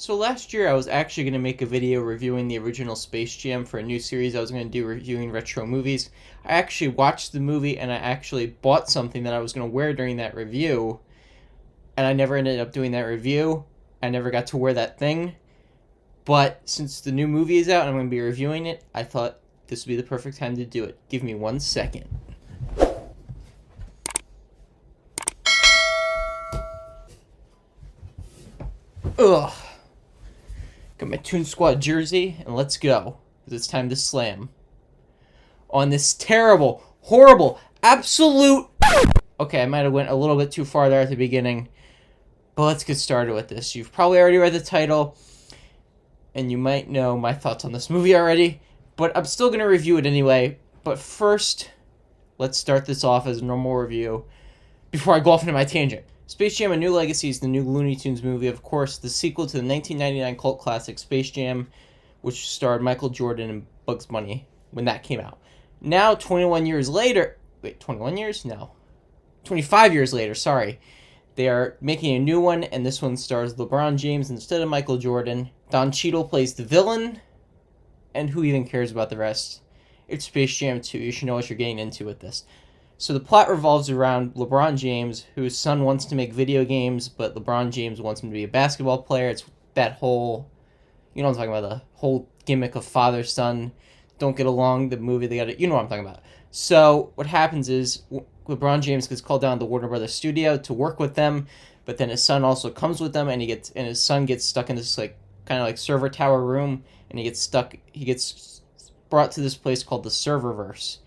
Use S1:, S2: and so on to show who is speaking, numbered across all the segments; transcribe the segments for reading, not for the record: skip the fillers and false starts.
S1: So last year I was actually going to make a video reviewing the original Space Jam for a new series I was going to do reviewing retro movies. I actually watched the movie and I actually bought something that I was going to wear during that review, and I never ended up doing that review. I never got to wear that thing. But since the new movie is out and I'm going to be reviewing it, I thought this would be the perfect time to do it. Give me 1 second. Ugh. Got my Toon Squad jersey, and let's go. It's time to slam. On this terrible, horrible, absolute... Okay, I might have went a little bit too far there at the beginning. But let's get started with this. You've probably already read the title, and you might know my thoughts on this movie already. But I'm still going to review it anyway. But first, let's start this off as a normal review before I go off into my tangent. Space Jam: A New Legacy is the new Looney Tunes movie, of course, the sequel to the 1999 cult classic Space Jam, which starred Michael Jordan and Bugs Bunny when that came out. Now, 21 years later... Wait, 21 years? No. 25 years later, sorry. They are making a new one, and this one stars LeBron James instead of Michael Jordan. Don Cheadle plays the villain, and who even cares about the rest? It's Space Jam 2. You should know what you're getting into with this. So the plot revolves around LeBron James, whose son wants to make video games, but LeBron James wants him to be a basketball player. It's that whole, you know what I'm talking about, the whole gimmick of father-son, don't get along, the movie, they got it, you know what I'm talking about. So what happens is LeBron James gets called down to Warner Brothers studio to work with them, but then his son also comes with them, and his son gets stuck in this like kind of like server tower room, and he gets brought to this place called the Serververse.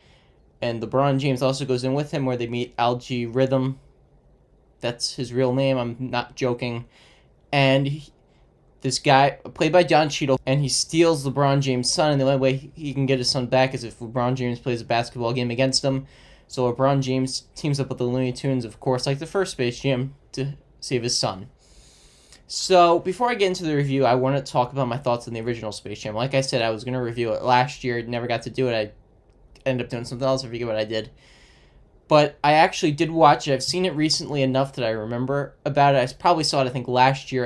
S1: And LeBron James also goes in with him, where they meet Algae Rhythm. That's his real name, I'm not joking. And this guy, played by Don Cheadle, and he steals LeBron James' son, and the only way he can get his son back is if LeBron James plays a basketball game against him. So LeBron James teams up with the Looney Tunes, of course, like the first Space Jam, to save his son. So, before I get into the review, I want to talk about my thoughts on the original Space Jam. Like I said, I was going to review it last year, never got to do it. I ended up doing something else, I forget what I did. But I actually did watch it. I've seen it recently enough that I remember about it. I probably saw it, I think, last year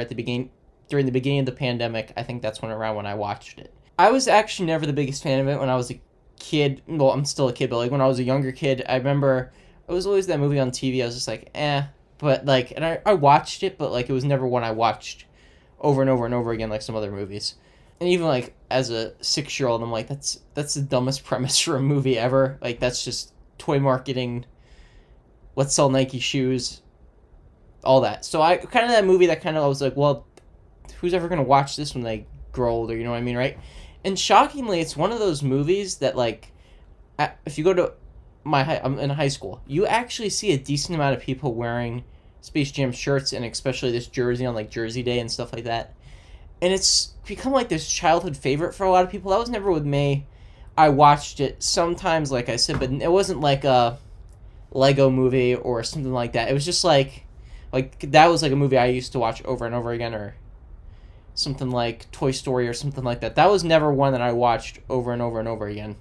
S1: during the beginning of the pandemic. I think that's when I watched it. I was actually never the biggest fan of it when I was a kid. Well, I'm still a kid, but like when I was a younger kid, I remember it was always that movie on TV. I was just like, eh. But like, and I watched it, but like it was never one I watched over and over and over again like some other movies. And even like as a 6-year-old, I'm like, that's the dumbest premise for a movie ever. Like that's just toy marketing. Let's sell Nike shoes, all that. So I kind of that movie that kind of I was like, well, who's ever gonna watch this when they grow older? You know what I mean, right? And shockingly, it's one of those movies that like, if you go to I'm in high school, you actually see a decent amount of people wearing Space Jam shirts, and especially this jersey on like Jersey Day and stuff like that. And it's become like this childhood favorite for a lot of people. That was never with me. I watched it sometimes, like I said, but it wasn't like a Lego movie or something like that. It was just like that was like a movie I used to watch over and over again, or something like Toy Story or something like that. That was never one that I watched over and over and over again.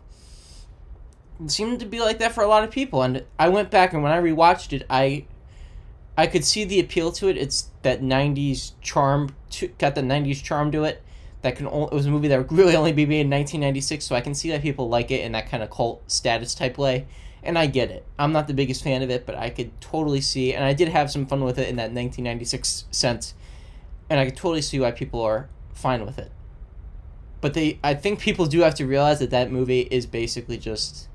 S1: It seemed to be like that for a lot of people, and I went back, and when I rewatched it, I could see the appeal to it. It's that 90s charm, got the 90s charm to it. It was a movie that would really only be made in 1996, so I can see that people like it in that kind of cult status type way, and I get it. I'm not the biggest fan of it, but I could totally see, and I did have some fun with it in that 1996 sense, and I could totally see why people are fine with it. But I think people do have to realize that movie is basically just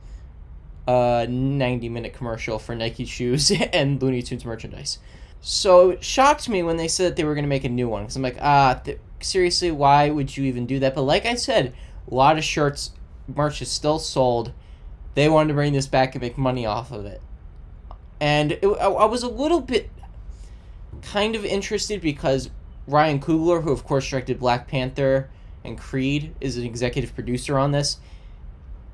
S1: a 90-minute commercial for Nike shoes and Looney Tunes merchandise. So it shocked me when they said that they were going to make a new one, because I'm like, seriously, why would you even do that? But like I said, a lot of merch is still sold. They wanted to bring this back and make money off of it. And I was a little bit kind of interested because Ryan Coogler, who of course directed Black Panther and Creed, is an executive producer on this.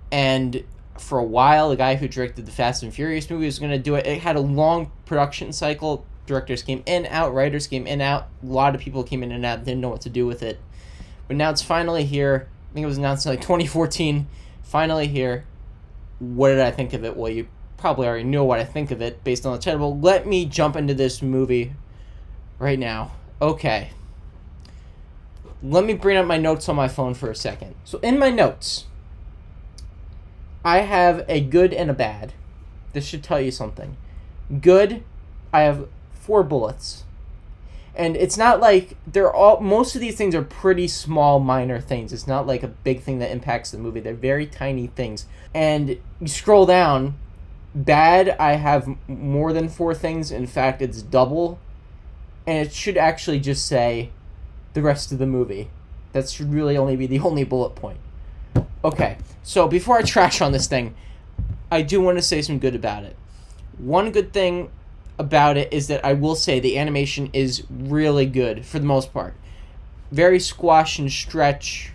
S1: And for a while, the guy who directed the Fast and Furious movie was going to do it. It had a long production cycle. Directors came in, out, writers came in, out. A lot of people came in and out, didn't know what to do with it. But now it's finally here. I think it was announced in like 2014. Finally here. What did I think of it? Well, you probably already know what I think of it based on the title. Let me jump into this movie right now. Okay. let me bring up my notes on my phone for a second. So in my notes, I have a good and a bad. This should tell you something. Good, I have 4 bullets. And it's not like most of these things are pretty small, minor things. It's not like a big thing that impacts the movie. They're very tiny things. And you scroll down, bad, I have more than 4 things. In fact, it's double. And it should actually just say the rest of the movie. That should really only be the only bullet point. Okay, so before I trash on this thing, I do want to say some good about it. One good thing about it is that I will say the animation is really good for the most part. Very squash and stretch,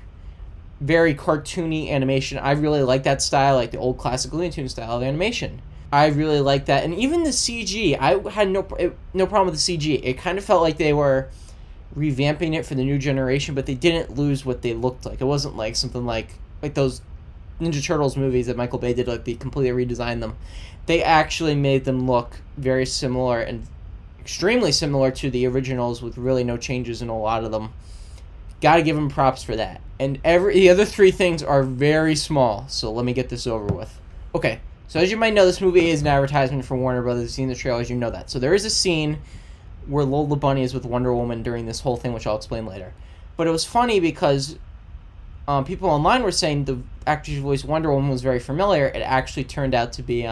S1: very cartoony animation. I really like that style, like the old classic Looney Tunes style of animation. I really like that. And even the CG, I had no problem with the CG. It kind of felt like they were revamping it for the new generation, but they didn't lose what they looked like. It wasn't like something like those Ninja Turtles movies that Michael Bay did, like they completely redesigned them. They actually made them look very similar and extremely similar to the originals with really no changes in a lot of them. Gotta give them props for that. And the other 3 things are very small, so let me get this over with. Okay, so as you might know, this movie is an advertisement for Warner Brothers. You've seen the trailers, you know that. So there is a scene where Lola Bunny is with Wonder Woman during this whole thing, which I'll explain later. But it was funny because people online were saying the actress who voiced Wonder Woman was very familiar. It actually turned out to be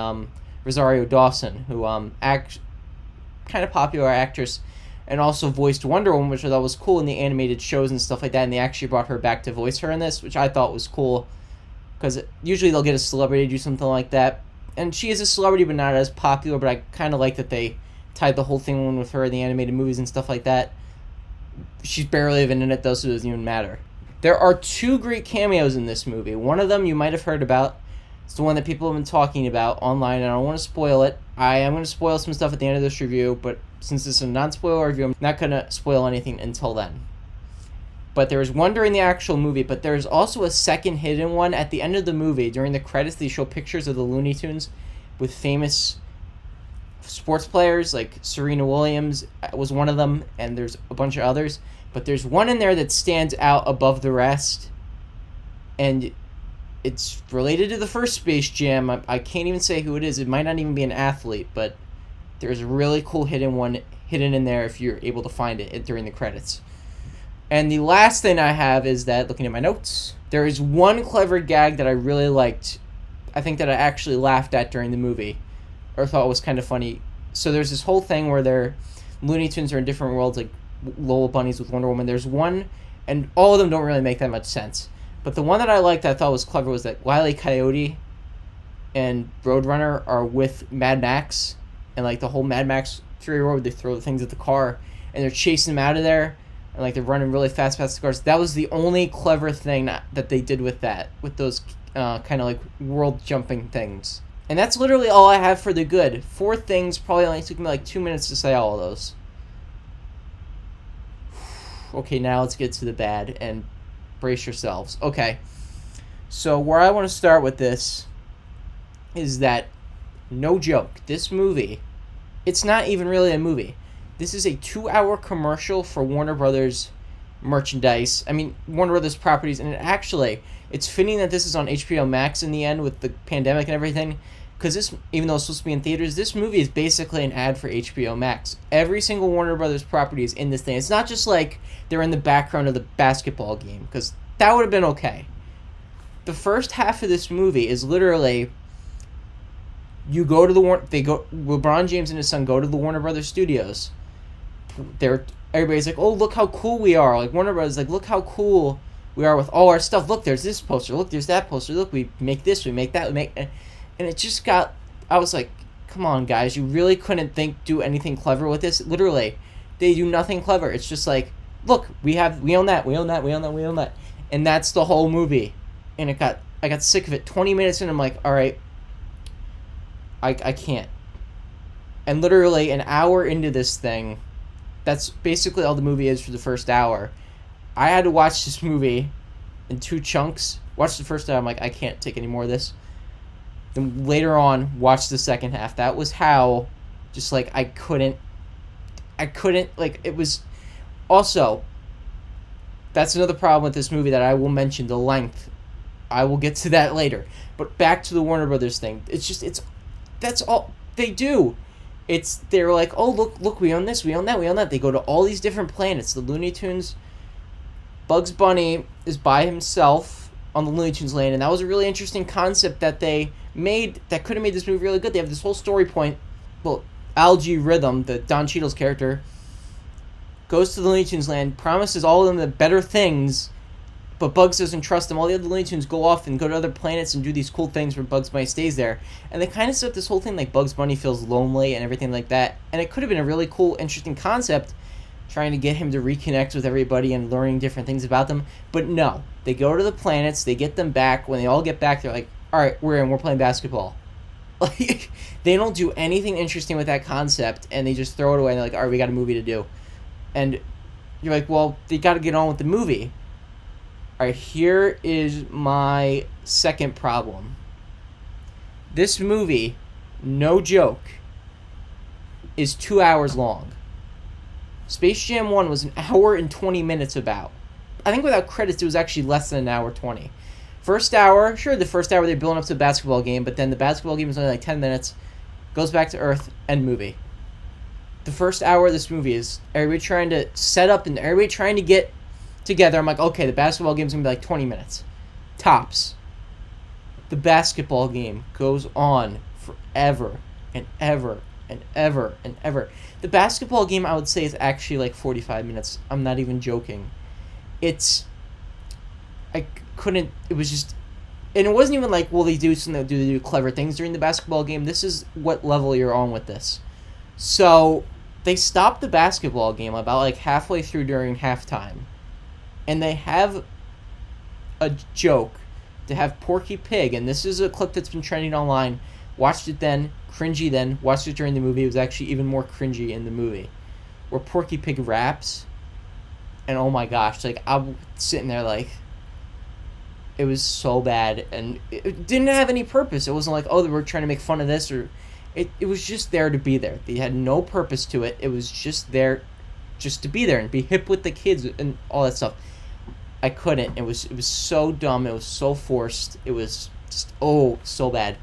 S1: Rosario Dawson, who kind of popular actress, and also voiced Wonder Woman, which I thought was cool in the animated shows and stuff like that. And they actually brought her back to voice her in this, which I thought was cool, because usually they'll get a celebrity to do something like that. And she is a celebrity, but not as popular. But I kind of like that they tied the whole thing in with her in the animated movies and stuff like that. She's barely even in it, though, so it doesn't even matter. There are 2 great cameos in this movie. One of them you might have heard about. It's the one that people have been talking about online, and I don't want to spoil it. I am going to spoil some stuff at the end of this review, but since this is a non-spoiler review, I'm not going to spoil anything until then. But there is one during the actual movie, but there's also a second hidden one at the end of the movie. During the credits, they show pictures of the Looney Tunes with famous sports players, like Serena Williams was one of them, and there's a bunch of others. But there's one in there that stands out above the rest, and it's related to the first Space Jam. I can't even say who it is. It might not even be an athlete, but there's a really cool hidden one hidden in there if you're able to find it during the credits. And the last thing I have is that, looking at my notes, there is one clever gag that I really liked. I think that I actually laughed at during the movie, or thought was kind of funny. So there's this whole thing where their Looney Tunes are in different worlds, like Lola Bunnies with Wonder Woman. There's one, and all of them don't really make that much sense. But the one that I liked, that I thought was clever, was that Wile E. Coyote and Roadrunner are with Mad Max, and like the whole Mad Max Fury Road, they throw the things at the car, and they're chasing them out of there, and like they're running really fast past the cars. That was the only clever thing that they did with that, with those kind of like world jumping things. And that's literally all I have for the good. 4 things, probably only took me like 2 minutes to say all of those. Okay, now let's get to the bad, and brace yourselves. Okay, so where I want to start with this is that, no joke, this movie, it's not even really a movie. This is a 2-hour commercial for Warner Brothers merchandise. I mean, Warner Brothers properties, and it's fitting that this is on HBO Max in the end with the pandemic and everything, because this, even though it's supposed to be in theaters, this movie is basically an ad for HBO Max. Every single Warner Brothers property is in this thing. It's not just like they're in the background of the basketball game, because that would have been okay. The first half of this movie is literally, you go to LeBron James and his son go to the Warner Brothers studios. Everybody's like, oh, look how cool we are. Like, Warner Brothers, like, look how cool we are with all our stuff. Look, there's this poster. Look, there's that poster. Look, we make this, we make that, and it just got, I was like, come on, guys, you really couldn't do anything clever with this? Literally, they do nothing clever. It's just like, look, we own that, we own that, we own that, we own that. And that's the whole movie. And I got sick of it. 20 minutes in, I'm like, all right, I can't. And literally an hour into this thing, that's basically all the movie is for the first hour. I had to watch this movie in 2 chunks. Watch the first hour, I'm like, I can't take any more of this. Then later on, watch the second half. That was how, just like, I couldn't, like, it was, also, that's another problem with this movie that I will mention, the length. I will get to that later. But back to the Warner Brothers thing. That's all they do. They're like, oh, look, we own this, we own that, we own that. They go to all these different planets. The Looney Tunes, Bugs Bunny is by himself on the Looney Tunes land, and that was a really interesting concept that they made that could have made this movie really good. They have this whole story point. Well, Algae Rhythm, the Don Cheadle's character, goes to the Looney Tunes land, promises all of them the better things, but Bugs doesn't trust them. All the other Looney Tunes go off and go to other planets and do these cool things where Bugs Bunny stays there. And they kind of set up this whole thing like Bugs Bunny feels lonely and everything like that. And it could have been a really cool, interesting concept, trying to get him to reconnect with everybody and learning different things about them. But no, they go to the planets, they get them back. When they all get back, they're like, all right, we're playing basketball. Like, they don't do anything interesting with that concept, and they just throw it away, and they're like, all right, we got a movie to do. And you're like, well, they got to get on with the movie. All right, here is my second problem. This movie, no joke, is 2 hours long. Space Jam 1 was an hour and 20 minutes about. I think without credits, it was actually less than an hour 20. First hour, sure, the first hour they're building up to a basketball game, but then the basketball game is only like 10 minutes, goes back to Earth, end movie. The first hour of this movie is everybody trying to set up and everybody trying to get together. I'm like, okay, the basketball game's going to be like 20 minutes. Tops. The basketball game goes on forever and ever and ever and ever. The basketball game, I would say, is actually like 45 minutes. I'm not even joking. It was just, and it wasn't even like, well, they do clever things during the basketball game. This is what level you're on with this. So they stopped the basketball game about like halfway through during halftime, and they have a joke to have Porky Pig, and this is a clip that's been trending online. Watched it then, cringy then, watched it during the movie. It was actually even more cringy in the movie, where Porky Pig raps, and oh my gosh, like, I'm sitting there like, it was so bad, and it didn't have any purpose. It wasn't like, oh, they were trying to make fun of this, or it was just there to be there. They had no purpose to it. It was just there just to be there and be hip with the kids and all that stuff. I couldn't. It was so dumb. It was so forced. It was just, oh, so bad.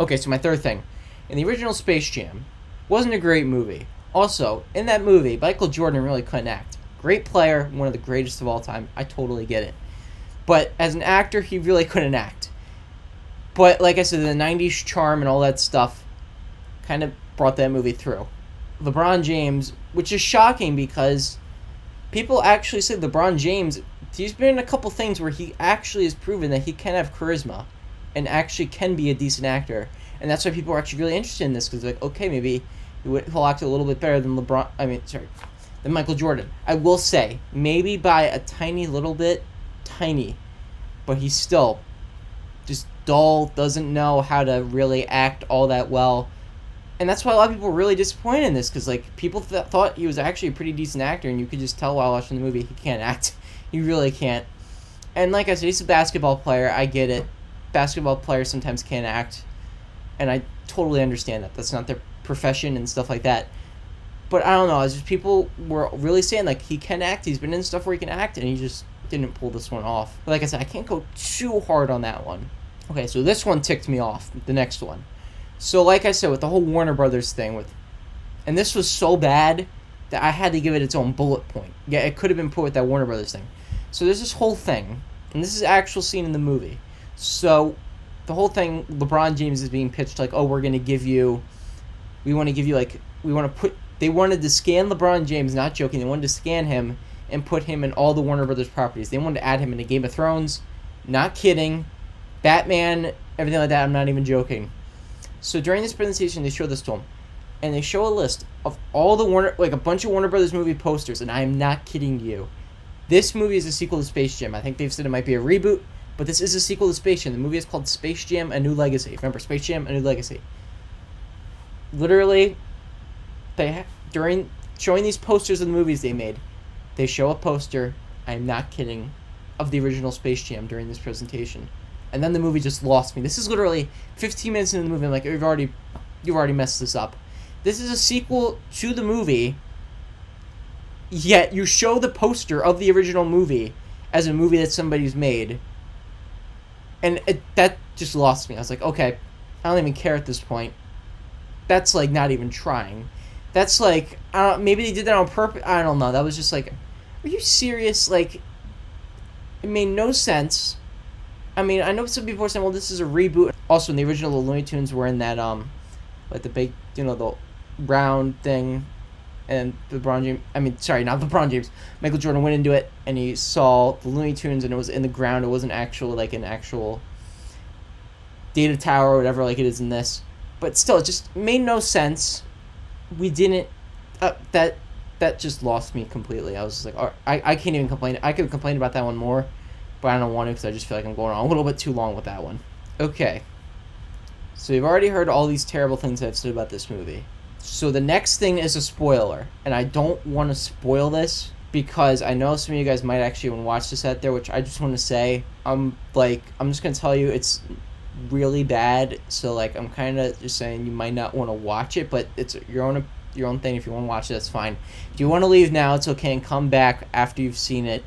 S1: Okay, so my third thing. In the original Space Jam, wasn't a great movie. Also, in that movie, Michael Jordan really couldn't act. Great player, one of the greatest of all time. I totally get it. But as an actor, he really couldn't act. But like I said, the 90s charm and all that stuff kind of brought that movie through. LeBron James, which is shocking because people actually say LeBron James, he's been in a couple things where he actually has proven that he can have charisma and actually can be a decent actor. And that's why people are actually really interested in this, because like, okay, maybe he'll act a little bit better than than Michael Jordan. I will say, maybe by a tiny little bit, but he's still just dull, doesn't know how to really act all that well. And that's why a lot of people were really disappointed in this, because like, people thought he was actually a pretty decent actor, and you could just tell while watching the movie he can't act. He really can't. And like I said, he's a basketball player. I get it. Basketball players sometimes can't act, and I totally understand that. That's not their profession and stuff like that. But I don't know. It's just people were really saying like, he can act. He's been in stuff where he can act, and he just didn't pull this one off. But like I said, I can't go too hard on that one. Okay, so this one ticked me off. The next one. So like I said, with the whole Warner Brothers thing, and this was so bad that I had to give it its own bullet point. Yeah, it could have been put with that Warner Brothers thing. So there's this whole thing, and this is an actual scene in the movie. So the whole thing, LeBron James is being pitched like, oh, we want to give you they wanted to scan LeBron James, not joking, they wanted to scan him and put him in all the Warner Brothers properties. They wanted to add him into Game of Thrones, not kidding, Batman, everything like that, I'm not even joking. So during this presentation, they show this to him, and they show a list of all the a bunch of Warner Brothers movie posters, and I am not kidding you. This movie is a sequel to Space Jam. I think they've said it might be a reboot, but this is a sequel to Space Jam. The movie is called Space Jam: A New Legacy. Remember, Space Jam: A New Legacy. Literally, during showing these posters of the movies they made, they show a poster, I'm not kidding, of the original Space Jam during this presentation. And then the movie just lost me. This is literally 15 minutes into the movie. I'm like, you've already messed this up. This is a sequel to the movie, yet you show the poster of the original movie, as a movie that somebody's made. And that just lost me. I was like, okay, I don't even care at this point. That's like not even trying. That's like, I don't, maybe they did that on purpose. I don't know. That was just like, are you serious? Like, it made no sense. I mean, I know some people are saying, well, this is a reboot. Also, in the original, the Looney Tunes were in that, like the big, the round thing. And LeBron James, not LeBron James, Michael Jordan went into it, and he saw the Looney Tunes, and it was in the ground. It wasn't an actual data tower or whatever like it is in this. But still, it just made no sense. We didn't, that just lost me completely. I was just like, I can't even complain. I could complain about that one more, but I don't want to because I just feel like I'm going on a little bit too long with that one. Okay. So you've already heard all these terrible things I've said about this movie. So the next thing is a spoiler, and I don't want to spoil this because I know some of you guys might actually want to watch this out there, which I just want to say, I'm just going to tell you it's really bad, so like I'm kind of just saying you might not want to watch it, but it's your own thing. If you want to watch it, that's fine. If you want to leave now, it's okay, and come back after you've seen it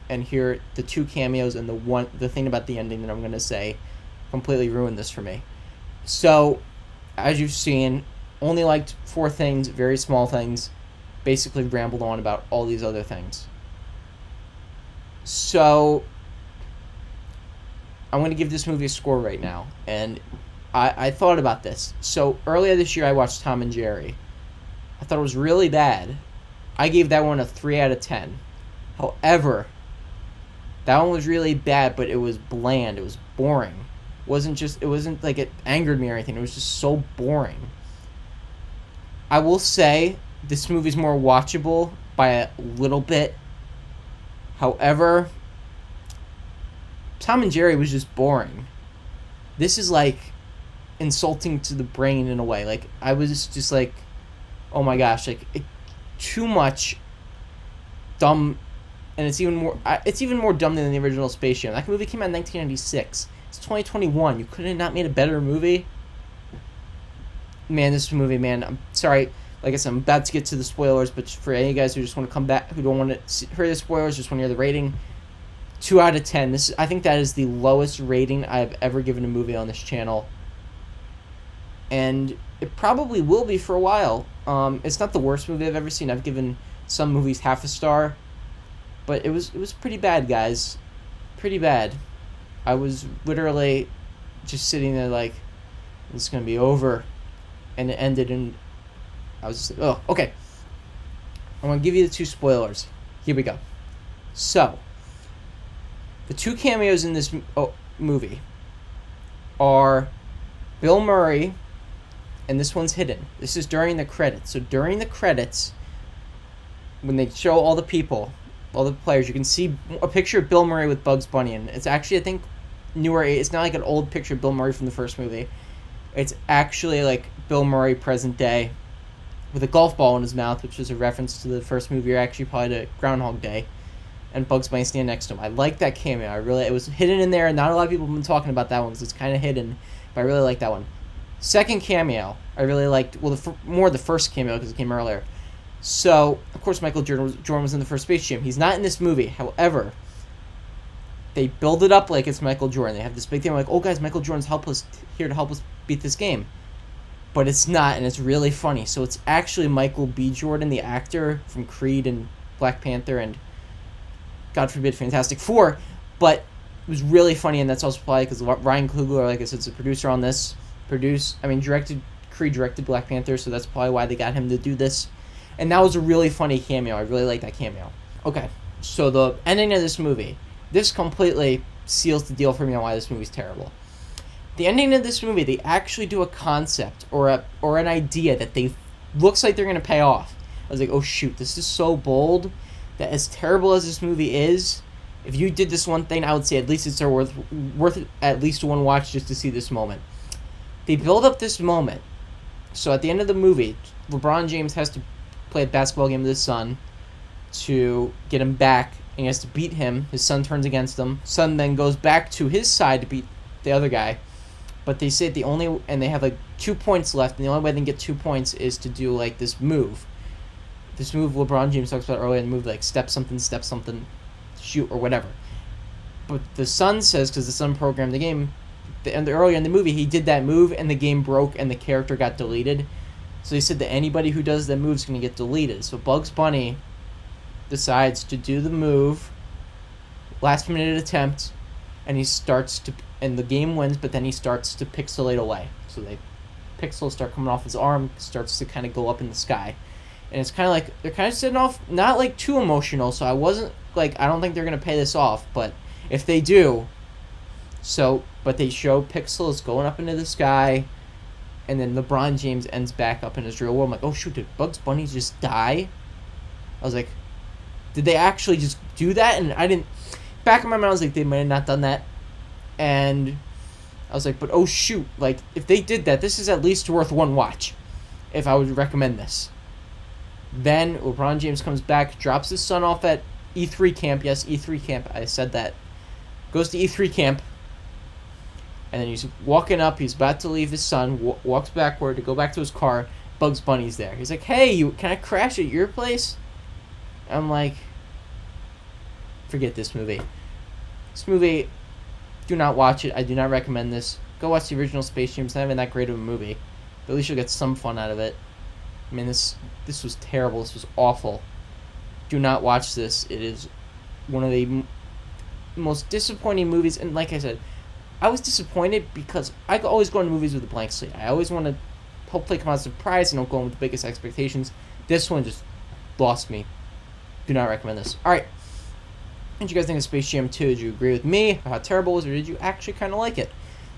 S1: and hear the 2 cameos and the thing about the ending that I'm going to say completely ruined this for me. So, as you've seen, only liked 4 things, very small things, basically rambled on about all these other things. So, I'm going to give this movie a score right now, and I thought about this. So, earlier this year I watched Tom and Jerry. I thought it was really bad. I gave that one a 3 out of 10. However, that one was really bad, but it was bland, it was boring. It wasn't like it angered me or anything, it was just so boring. I will say this movie's more watchable by a little bit. However, Tom and Jerry was just boring. This is like insulting to the brain in a way. Like I was just like, oh my gosh, like too much dumb, and it's even more dumb than the original Space Jam. That movie came out in 1996. It's 2021. You could have not made a better movie. Man, this movie, man, I'm sorry. Like I said, I'm about to get to the spoilers, but for any guys who just want to come back, who don't want to hear the spoilers, just want to hear the rating, 2 out of 10. I think that is the lowest rating I've ever given a movie on this channel. And it probably will be for a while. It's not the worst movie I've ever seen. I've given some movies half a star, but it was pretty bad, guys. Pretty bad. I was literally just sitting there like, it's going to be over. And it ended, and I was just like, oh, okay. I'm going to give you the 2 spoilers. Here we go. So, the 2 cameos in this movie are Bill Murray, and this one's hidden. This is during the credits. So, during the credits, when they show all the people, all the players, you can see a picture of Bill Murray with Bugs Bunny, and it's actually, I think, newer. It's not like an old picture of Bill Murray from the first movie. It's actually like Bill Murray present day with a golf ball in his mouth, which is a reference to the first movie, or actually probably to Groundhog Day, and Bugs Bunny standing next to him. I like that cameo. It was hidden in there, and not a lot of people have been talking about that one because it's kind of hidden, but I really like that one. Second cameo, I really liked, well, more the first cameo because it came earlier. So, of course, Michael Jordan was in the first Space Jam. He's not in this movie. However, they build it up like it's Michael Jordan. They have this big thing like, oh, guys, Michael Jordan's here to help us beat this game. But it's not, and it's really funny. So it's actually Michael B. Jordan, the actor from Creed and Black Panther and, God forbid, Fantastic Four. But it was really funny, and that's also probably because Ryan Coogler, like I said, is a producer on this. Creed directed Black Panther, so that's probably why they got him to do this. And that was a really funny cameo. I really like that cameo. Okay, so the ending of this movie. This completely seals the deal for me on why this movie's terrible. The ending of this movie, they actually do a concept or an idea that looks like they're going to pay off. I was like, oh shoot, this is so bold that as terrible as this movie is, if you did this one thing, I would say at least it's worth at least one watch just to see this moment. They build up this moment. So at the end of the movie, LeBron James has to play a basketball game with his son to get him back, and he has to beat him. His son turns against him. Son then goes back to his side to beat the other guy. But they say and they have like 2 points left, and the only way they can get 2 points is to do like this move. This move LeBron James talks about earlier in the movie, like step something, shoot or whatever. But the son says, because the son programmed the game, and earlier in the movie, he did that move, and the game broke, and the character got deleted. So he said that anybody who does that move is going to get deleted. So Bugs Bunny decides to do the move, last minute attempt, and he starts to, and the game wins, but then he starts to pixelate away. So pixels start coming off his arm, starts to kind of go up in the sky. And it's kind of like, they're kind of setting off, not like too emotional, so I wasn't, like, I don't think they're going to pay this off, but if they do, but they show pixels going up into the sky, and then LeBron James ends back up in his real world. I'm like, oh shoot, did Bugs Bunny just die? I was like, did they actually just do that? And I didn't, back in my mind, I was like, they might have not done that. And I was like, but oh shoot, like, if they did that, this is at least worth one watch, if I would recommend this. Then LeBron James comes back, drops his son off at E3 camp. Yes, E3 camp, I said that. Goes to E3 camp. And then he's walking up, he's about to leave his son, walks backward to go back to his car. Bugs Bunny's there. He's like, hey, can I crash at your place? I'm like, forget this movie. This movie, do not watch it. I do not recommend this. Go watch the original Space Jam. It's not even that great of a movie. But at least you'll get some fun out of it. I mean, this was terrible. This was awful. Do not watch this. It is one of the most disappointing movies. And like I said, I was disappointed because I always go into movies with a blank slate. I always want to hopefully come out surprised and don't go in with the biggest expectations. This one just lost me. Do not recommend this. Alright. What did you guys think of Space Jam 2? Did you agree with me? How terrible it was, or did you actually kind of like it?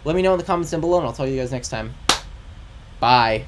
S1: Let me know in the comments down below, and I'll tell you guys next time. Bye.